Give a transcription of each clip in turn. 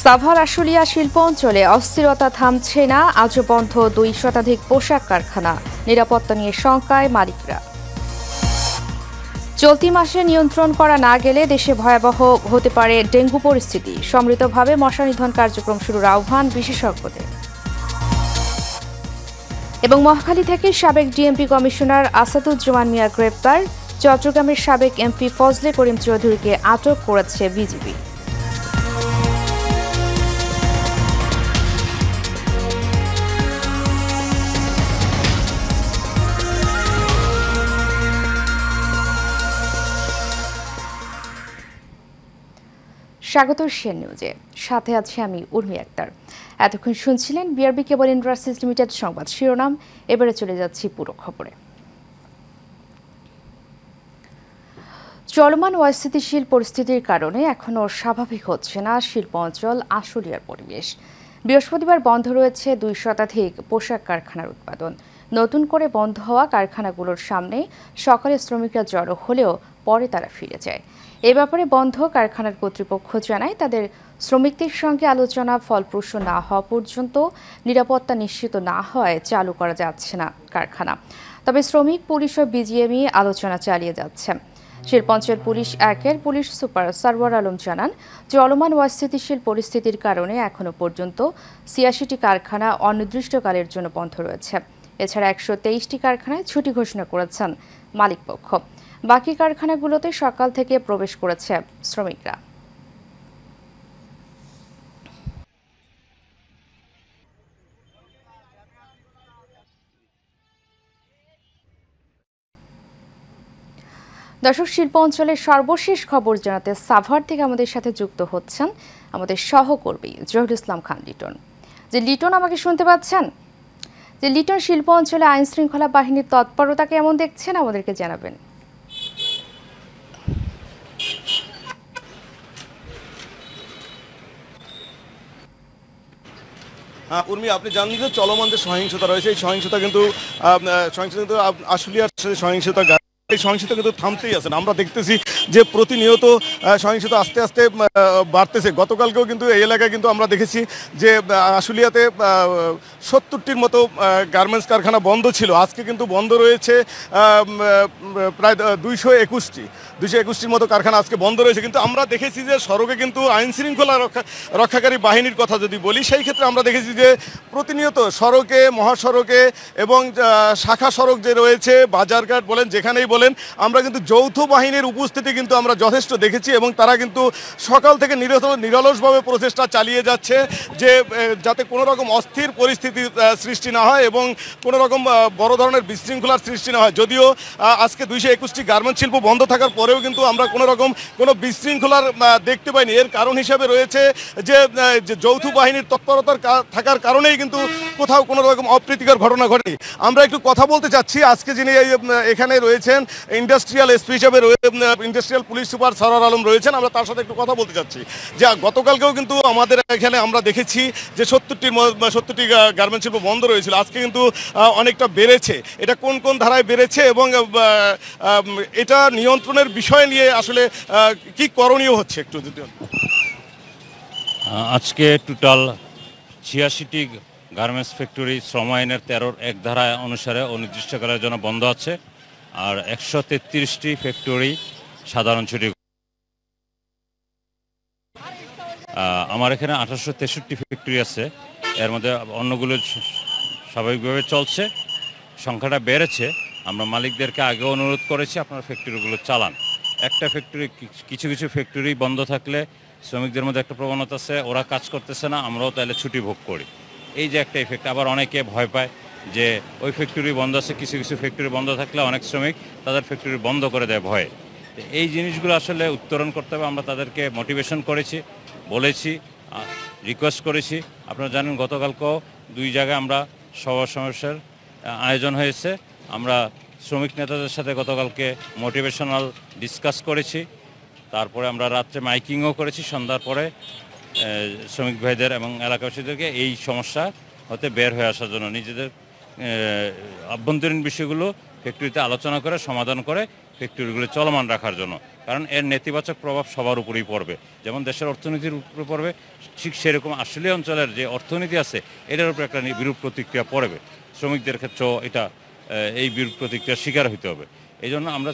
সাভার আশুলিয়া শিল্প অঞ্চলে অস্থিরতা থামছে না, আজও বন্ধ 2 শতাধিক পোশাক কারখানা। নিরাপত্তা নিয়ে শঙ্কায় মালিকরা। চলতি মাসে নিয়ন্ত্রণ করা না গেলে দেশে ভয়াবহ হতে পারে ডেঙ্গু পরিস্থিতি। সম্মিলিতভাবে মশা নিধন কার্যক্রম শুরুর আহ্বান বিশেষজ্ঞদের। এবং মহাখালী থেকে সাবেক ডিএমপি কমিশনার আসাদুজ্জামান মিয়া গ্রেপ্তার। চট্টগ্রামের সাবেক এমপি ফজলে করিম চৌধুরীকে আটক করেছে বিজিবি। স্বাগত শেয়ার নিউজে, সাথে আছি আমি উর্মি আক্তার। এতক্ষণ শুনছিলেন বিআরবি কেবল ইন্ডাস্ট্রিজ লিমিটেড সংবাদ শিরোনাম। এবারে চলে যাচ্ছি পুরো খবরে। চলমান অস্থিতিশীল পরিস্থিতির কারণে এখনও স্বাভাবিক হচ্ছে না শিল্প অঞ্চল আশুলিয়ার পরিবেশ। বৃহস্পতিবার বন্ধ রয়েছে 2 শতাধিক পোশাক কারখানার উৎপাদন। নতুন করে বন্ধ হওয়া কারখানাগুলোর সামনে সকালে শ্রমিকরা জড়ো হলেও পরে তারা ফিরে যায়। এ ব্যাপারে বন্ধ কারখানার কর্তৃপক্ষ জানায়, তাদের শ্রমিকদের সঙ্গে আলোচনা ফলপ্রসূ না হওয়া পর্যন্ত নিরাপত্তা নিশ্চিত না হওয়ায় চালু করা যাচ্ছে না কারখানা। তবে শ্রমিক, পুলিশ ও বিজিএমই আলোচনা চালিয়ে যাচ্ছে। শিল্পাঞ্চল পুলিশ 1-এর পুলিশ সুপার সারওয়ার আলম জানান, চলমান অস্থিতিশীল পরিস্থিতির কারণে এখনও পর্যন্ত 86টি কারখানা অনির্দিষ্টকালের জন্য বন্ধ রয়েছে। এছাড়া 123টি কারখানায় ছুটি ঘোষণা করেছেন মালিকপক্ষ। বাকি কারখানাগুলোতে সকাল থেকে প্রবেশ করেছে শ্রমিকরা। দর্শক, শিল্প অঞ্চলের সর্বশেষ খবর জানাতে সাভার থেকে আমাদের সাথে যুক্ত হচ্ছেন আমাদের সহকর্মী জহিরুল ইসলাম খান লিটন। লিটন, আমাকে শুনতে পাচ্ছেন? লিটন, শিল্প অঞ্চলে আইন শৃঙ্খলা বাহিনীর তৎপরতা কেমন দেখছেন, আমাদেরকে জানাবেন। উর্মি, আপনি জানেন যে চলমান যে সহিংসতা রয়েছে, এই সহিংসতা কিন্তু আশুলিয়ার সহিংসতা, এই সহিংসতা কিন্তু থামতেই আছে না। আমরা দেখতেছি যে প্রতিনিয়ত সহিংসতা আস্তে আস্তে বাড়তেছে। গতকালকেও কিন্তু এই এলাকায় কিন্তু আমরা দেখেছি যে আশুলিয়াতে 70টির মতো গার্মেন্টস কারখানা বন্ধ ছিল। আজকে কিন্তু বন্ধ রয়েছে প্রায় 221টির মতো কারখানা আজকে বন্ধ রয়েছে। কিন্তু আমরা দেখেছি যে সড়কে কিন্তু আইন শৃঙ্খলা রক্ষাকারী বাহিনীর কথা যদি বলি, সেই ক্ষেত্রে আমরা দেখেছি যে প্রতিনিয়ত সড়কে, মহাসড়কে এবং শাখা সড়ক যে রয়েছে, বাজারঘাট বলেন, যেখানেই বলেন, আমরা কিন্তু যৌথ বাহিনীর উপস্থিতি কিন্তু আমরা যথেষ্ট দেখেছি। এবং তারা কিন্তু সকাল থেকে নিরলসভাবে প্রচেষ্টা চালিয়ে যাচ্ছে যে যাতে কোনো রকম অস্থির পরিস্থিতি সৃষ্টি না হয় এবং কোনো রকম বড় ধরনের বিশৃঙ্খলার সৃষ্টি না হয়। যদিও আজকে 221টি গার্মেন্টস শিল্প বন্ধ থাকার পরেও কিন্তু আমরা কোনো বিশৃঙ্খলার দেখতে পাইনি। এর কারণ হিসেবে রয়েছে যে যৌথ বাহিনীর তৎপরতার থাকার কারণেই কিন্তু কোথাও কোনো রকম অপ্রীতিকর ঘটনা ঘটেনি। আমরা একটু কথা বলতে চাচ্ছি আজকে যিনি এখানে রয়েছেন, ইন্ডাস্ট্রিয়াল এসপি হিসেবে industrial police super Sarwar Alam রয়েছেন। আমরা তার সাথে একটু কথা বলতে চাচ্ছি যে গতকালকেও কিন্তু আমাদের এখানে আমরা দেখেছি যে 70টি গার্মেন্টস শিল্প বন্ধ রয়েছিল। আজকে কিন্তু অনেকটা বেড়েছে। এটা কোন কোন ধারায় বেড়েছে এবং এটা নিয়ন্ত্রণের বিষয় নিয়ে আসলে কি করণীয় হচ্ছে একটু যদি। আজকে টোটাল 86টি গার্মেন্টস ফ্যাক্টরি শ্রম আইনের 13-1 ধারা অনুসারে অনির্দিষ্টকালের জন্য বন্ধ আছে। আর 133টি ফ্যাক্টরি সাধারণ ছুটি। আমার এখানে 1863 ফ্যাক্টরি আছে, এর মধ্যে অন্যগুলো স্বাভাবিকভাবে চলছে। সংখ্যাটা বেড়েছে। আমরা মালিকদেরকে আগে অনুরোধ করেছি আপনারা ফ্যাক্টরিগুলো চালান। একটা ফ্যাক্টরি, কিছু ফ্যাক্টরি বন্ধ থাকলে শ্রমিকদের মধ্যে একটা প্রবণতা আছে, ওরা কাজ করতেছে না, আমরাও তাহলে ছুটি ভোগ করি। এই যে একটা ইফেক্ট। আবার অনেকে ভয় পায় যে ওই ফ্যাক্টরি বন্ধ আছে, কিছু ফ্যাক্টরি বন্ধ থাকলে অনেক শ্রমিক তাদের ফ্যাক্টরি বন্ধ করে দেয় ভয়ে। এই জিনিসগুলো আসলে উত্তরণ করতে হবে। আমরা তাদেরকে মোটিভেশন করেছি, বলেছি, রিকোয়েস্ট করেছি। আপনারা জানেন গতকালকেও 2 জায়গায় আমরা সভা সমাবেশের আয়োজন হয়েছে। আমরা শ্রমিক নেতাদের সাথে গতকালকে মোটিভেশনাল ডিসকাস করেছি। তারপরে আমরা রাত্রে মাইকিংও করেছি সন্ধ্যার পরে শ্রমিক ভাইদের এবং এলাকাবাসীদেরকে এই সমস্যা হতে বের হয়ে আসার জন্য, নিজেদের আভ্যন্তরীণ বিষয়গুলো ফ্যাক্টরিতে আলোচনা করে সমাধান করে ফ্যাক্টরিগুলো চলমান রাখার জন্য। কারণ এর নেতিবাচক প্রভাব সবার উপরেই পড়বে। যেমন দেশের অর্থনীতির উপরে পড়বে, ঠিক সেরকম আশুলিয়া অঞ্চলের যে অর্থনীতি আছে এটার উপরে একটা বিরূপ প্রতিক্রিয়া পড়বে। শ্রমিকদের ক্ষেত্রেও এটা এই বিরূপ প্রতিক্রিয়ার শিকার হতে হবে। এই জন্য আমরা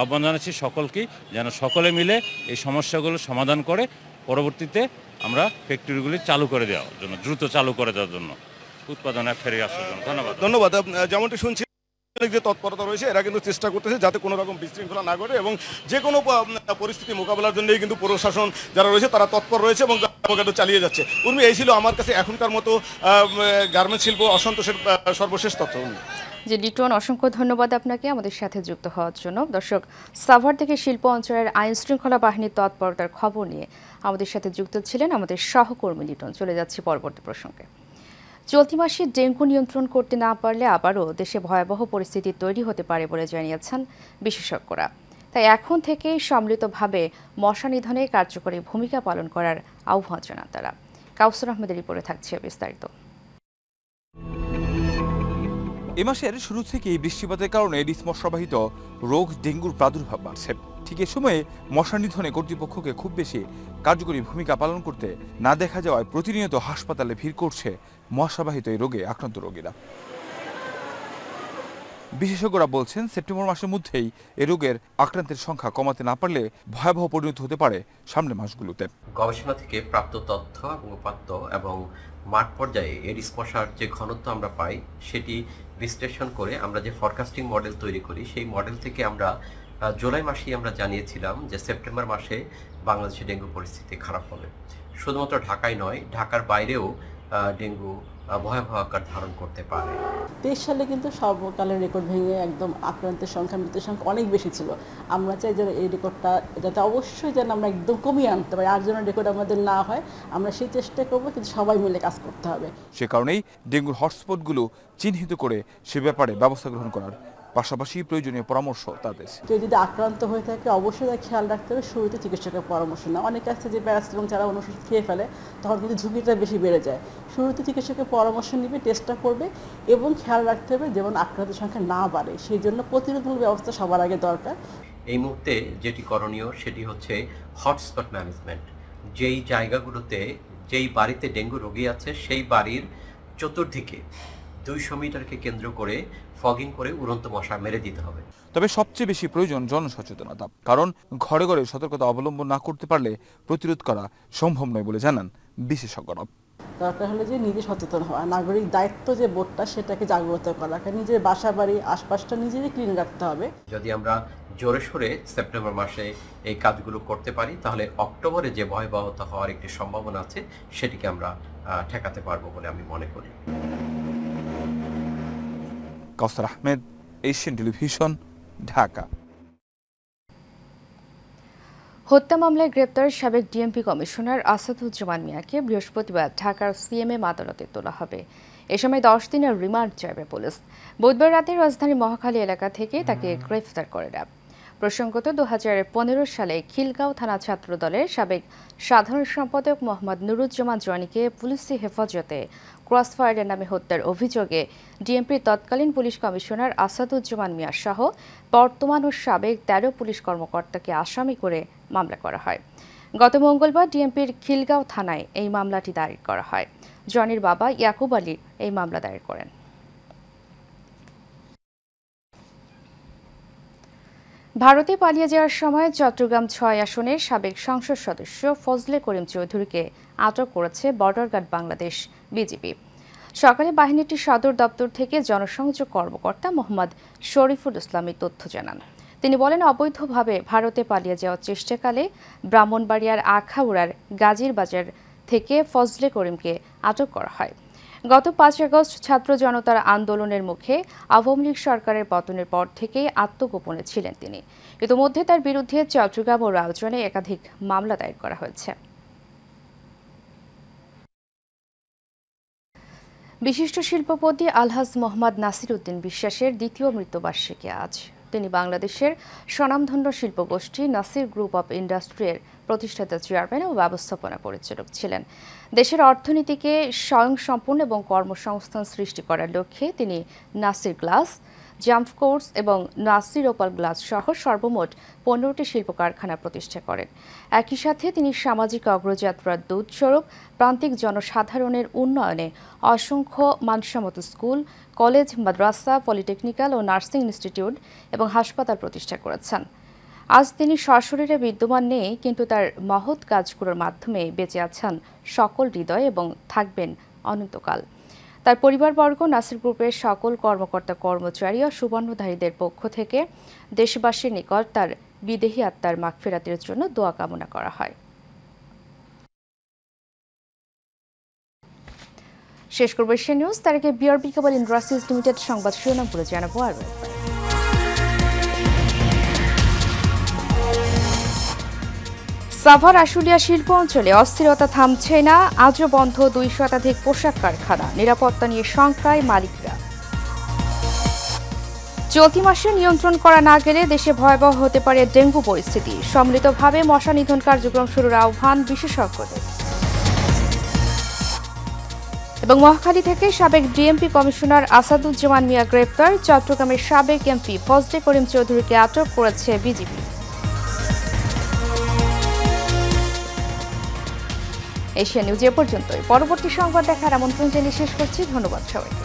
আহ্বান জানাচ্ছি সকলকেই যেন সকলে মিলে এই সমস্যাগুলো সমাধান করে পরবর্তীতে আমরা ফ্যাক্টরিগুলি চালু করে দেওয়ার জন্য, দ্রুত চালু করে দেওয়ার জন্য, উৎপাদনে ফিরে আসার জন্য। ধন্যবাদ। যেমনটি শুনছি যে তৎপরতা রয়েছে, এরা কিন্তু চেষ্টা করতেছে যাতে কোনো রকম বিশৃঙ্খলা না ঘটে এবং যে কোনো পরিস্থিতি মোকাবেলার জন্যই কিন্তু প্রশাসন যারা রয়েছে তারা তৎপর রয়েছে এবং কর্মকাণ্ড চালিয়ে যাচ্ছে। উর্মি, এই ছিল আমার কাছে এখনকার মতো গার্মেন্টস শিল্প অসন্তোষের সর্বশেষ তথ্য। যে লিটন, অসংখ্য ধন্যবাদ আপনাকে আমাদের সাথে যুক্ত হওয়ার জন্য। দর্শক, সাভার থেকে শিল্প অঞ্চলের আইন শৃঙ্খলা বাহিনীর তৎপরতার খবর নিয়ে আমাদের সাথে যুক্ত ছিলেন আমাদের সহকর্মী লিটন। চলে যাচ্ছি পরবর্তী প্রসঙ্গে। চলতি মাসে ডেঙ্গু নিয়ন্ত্রণ করতে না পারলে আবারও দেশে ভয়াবহ পরিস্থিতি তৈরি হতে পারে বলে জানিয়েছেন বিশেষজ্ঞরা। তাই এখন থেকেই সম্মিলিতভাবে মশা নিধনে কার্যকরী ভূমিকা পালন করার আহ্বান জানান তারা। কাউসার আহমেদের রিপোর্টে থাকছে বিস্তারিত। এ মাসের শুরু থেকেই বৃষ্টিপাতের কারণে এডিস মশাবাহিত রোগ ডেঙ্গুর প্রাদুর্ভাব বাড়ছে। ঠিক এ সময়ে মশা নিধনে কর্তৃপক্ষকে খুব বেশি কার্যকরী ভূমিকা পালন করতে না দেখা যাওয়ায় প্রতিনিয়ত হাসপাতালে ভিড় করছে মশাবাহিত এই রোগে আক্রান্ত রোগীরা। বিশেষজ্ঞরা বলছেন, সেপ্টেম্বর মাসের মধ্যেই এ রোগের আক্রান্তের সংখ্যা কমাতে না পারলে ভয়াবহ পরিণত হতে পারে সামনের মাসগুলোতে। গবেষণা থেকে প্রাপ্ত তথ্য এবং উপাত্ত এবং মাঠ পর্যায়ে এডিস মশার যে ঘনত্ব আমরা পাই সেটি বিশ্লেষণ করে আমরা যে ফরকাস্টিং মডেল তৈরি করি, সেই মডেল থেকে আমরা জুলাই মাসেই আমরা জানিয়েছিলাম যে সেপ্টেম্বর মাসে বাংলাদেশে ডেঙ্গু পরিস্থিতি খারাপ হবে। শুধুমাত্র ঢাকায় নয়, ঢাকার বাইরেও ডেঙ্গু ভয়াবহ আকার ধারণ করতে পারে। 23 সালে কিন্তু সর্বকালের রেকর্ড ভেঙে একদম আক্রান্তের সংখ্যা, মৃত্যুর সংখ্যা অনেক বেশি ছিল। আমরা চাই যে এই রেকর্ডটা যাতে অবশ্যই যেন আমরা একদম কমিয়ে আনতে পারি, আর যেন রেকর্ড আমাদের না হয় আমরা সেই চেষ্টা করবো, কিন্তু সবাই মিলে কাজ করতে হবে। সে কারণেই ডেঙ্গুর হটস্পটগুলো চিহ্নিত করে সে ব্যাপারে ব্যবস্থা গ্রহণ করার পাশাপাশি প্রয়োজনীয় পরামর্শ তাদের। কেউ যদি আক্রান্ত হয়ে থাকে অবশ্যই তাকে খেয়াল রাখতে হবে, শুরুতে চিকিৎসকের পরামর্শ না। অনেকে আছে যে প্যারাসিটামল ছাড়া অন্য ওষুধ খেয়ে ফেলে, তখন কিন্তু ঝুঁকিটা বেশি বেড়ে যায়। শুরুতে চিকিৎসকের পরামর্শ নিবে, টেস্টটা করবে এবং খেয়াল রাখতে হবে যেমন আক্রান্তের সংখ্যা না বাড়ে। সেই জন্য প্রতিরোধমূলক ব্যবস্থা সবার আগে দরকার। এই মুহূর্তে যেটি করণীয় সেটি হচ্ছে হটস্পট ম্যানেজমেন্ট। যেই জায়গাগুলোতে, যেই বাড়িতে ডেঙ্গু রোগী আছে সেই বাড়ির চতুর্দিকে 200 মিটারকে কেন্দ্র করে ফগিং করে উড়ন্ত মশা মেরে দিতে হবে। তবে সবচেয়ে বেশি প্রয়োজন জনসচেতনতা, কারণ ঘরে ঘরে সতর্কতা অবলম্বন না করতে পারলে প্রতিরোধ করা সম্ভব নয় বলে জানান বিশেষজ্ঞরা। দরকার হলে যে নিজে সচেতন হওয়া, নাগরিক দায়িত্ব যে বোধটা সেটাকে জাগ্রত করা, নিজের বাসা বাড়ি আশপাশটা নিজেরই ক্লিন রাখতে হবে। যদি আমরা জোরে সোরে সেপ্টেম্বর মাসে এই কাজগুলো করতে পারি তাহলে অক্টোবরে যে ভয়াবহতা হওয়ার একটি সম্ভাবনা আছে সেটিকে আমরা ঠেকাতে পারবো বলে আমি মনে করি। কাউসার আহমেদ, এশিয়ান টেলিভিশন, ঢাকা। হত্যা মামলায় গ্রেপ্তার সাবেক ডিএমপি কমিশনার আসাদুজ্জামান মিয়াকে বৃহস্পতিবার ঢাকার সিএমএম আদালতে তোলা হবে। এ সময় 10 দিনের রিমান্ড চাইবে পুলিশ। বুধবার রাতে রাজধানীর মহাখালী এলাকা থেকে তাকে গ্রেফতার করে র্যাব। প্রসঙ্গত 2015 সালে খিলগাঁও থানা ছাত্রদলের সাবেক সাধারণ সম্পাদক মোহাম্মদ নুরুজ্জামান জনিকে পুলিশি হেফাজতে ক্রসফায়ারের নামে হত্যার অভিযোগে ডিএমপির তৎকালীন পুলিশ কমিশনার আসাদুজ্জামান মিয়া সহ বর্তমান ও সাবেক 13 পুলিশ কর্মকর্তাকে আসামি করে মামলা করা হয়। গত মঙ্গলবার ডিএমপির খিলগাঁও থানায় এই মামলাটি দায়ের করা হয়। জনির বাবা ইয়াকুব আলী এই মামলা দায়ের করেন। ভারতে পালিয়ে যাওয়ার সময় চট্টগ্রাম 6 আসনের সাবেক সংসদ সদস্য ফজলে করিম চৌধুরীকে আটক করেছে বর্ডার গার্ড বাংলাদেশ বিজিবি। সকালে বাহিনীটির সদর দপ্তর থেকে জনসংযোগ কর্মকর্তা মোহাম্মদ শরীফুল ইসলাম তথ্য জানান। তিনি বলেন, অবৈধভাবে ভারতে পালিয়ে যাওয়ার চেষ্টাকালে ব্রাহ্মণবাড়িয়ার আখাউড়ার গাজীর বাজার থেকে ফজলে করিমকে আটক করা হয়। গত 5 আগস্ট ছাত্র জনতার আন্দোলনের মুখে আওয়ামী লীগ সরকারের পতনের পর থেকেই আত্মগোপনে ছিলেন তিনি। ইতিমধ্যে তার বিরুদ্ধে চট্টগ্রাম ও রাউজানে একাধিক মামলা দায়ের করা হয়েছে। বিশিষ্ট শিল্পপতি আলহাজ মোহাম্মদ নাসির উদ্দিন বিশ্বাসের দ্বিতীয় মৃত্যুবার্ষিকী আজ। তিনি বাংলাদেশের স্বনামধন্য শিল্পগোষ্ঠী নাসির গ্রুপ অব ইন্ডাস্ট্রির প্রতিষ্ঠাতা চেয়ারম্যান ও ব্যবস্থাপনা পরিচালক ছিলেন। দেশের অর্থনীতিকে স্বয়ংসম্পূর্ণ এবং কর্মসংস্থান সৃষ্টি করার লক্ষ্যে তিনি নাসির গ্লাস, জাম্প কোর্স এবং নাসির ওপাল গ্লাস সহ সর্বমোট 15টি শিল্প কারখানা প্রতিষ্ঠা করেন। একই সাথে তিনি সামাজিক অগ্রযাত্রার দূতস্বরূপ প্রান্তিক জনসাধারণের উন্নয়নে অসংখ্য মানসম্মত স্কুল, কলেজ, মাদ্রাসা, পলিটেকনিক্যাল ও নার্সিং ইনস্টিটিউট এবং হাসপাতাল প্রতিষ্ঠা করেছেন। আজ তিনি সশরীরে বিদ্যমান নেই, কিন্তু তার মহৎ কাজগুলোর মাধ্যমে বেঁচে আছেন সকল হৃদয় এবং থাকবেন অনন্তকাল। তার পরিবারবর্গ, নাসির গ্রুপের সকল কর্মকর্তা কর্মচারী ও সুবর্ণধারীদের পক্ষ থেকে দেশবাসীর নিকট তার বিদেহী আত্মার মাগফিরাতের জন্য দোয়া কামনা করা হয়। শেষ করব এশিয়া নিউজ। তার আগে বিআরবি কেবল ইন্ডাস্ট্রিজ লিমিটেড সংবাদ শিরোনামগুলো জানাবো আরও একবার। সাভার আশুলিয়া শিল্প অঞ্চলে অস্থিরতা থামছে না, আজও বন্ধ 2 শতাধিক পোশাক কারখানা, নিরাপত্তা নিয়ে শঙ্কায় মালিকরা। চলতি মাসে নিয়ন্ত্রণ করা না গেলে দেশে ভয়াবহ হতে পারে ডেঙ্গু পরিস্থিতি, সম্মিলিতভাবে মশা নিধন কার্যক্রম শুরুর আহ্বান বিশেষজ্ঞদের। এবং মহাখালী থেকে সাবেক ডিএমপি কমিশনার আসাদুজ্জামান মিয়া গ্রেপ্তার, চট্টগ্রামের সাবেক এমপি ফজলে করিম চৌধুরীকে আটক করেছে বিজিবি। এশিয়া নিউজ এ পর্যন্তই। পরবর্তী সংবাদ দেখার আমন্ত্রণ জানিয়ে শেষ করছি। ধন্যবাদ সবাইকে।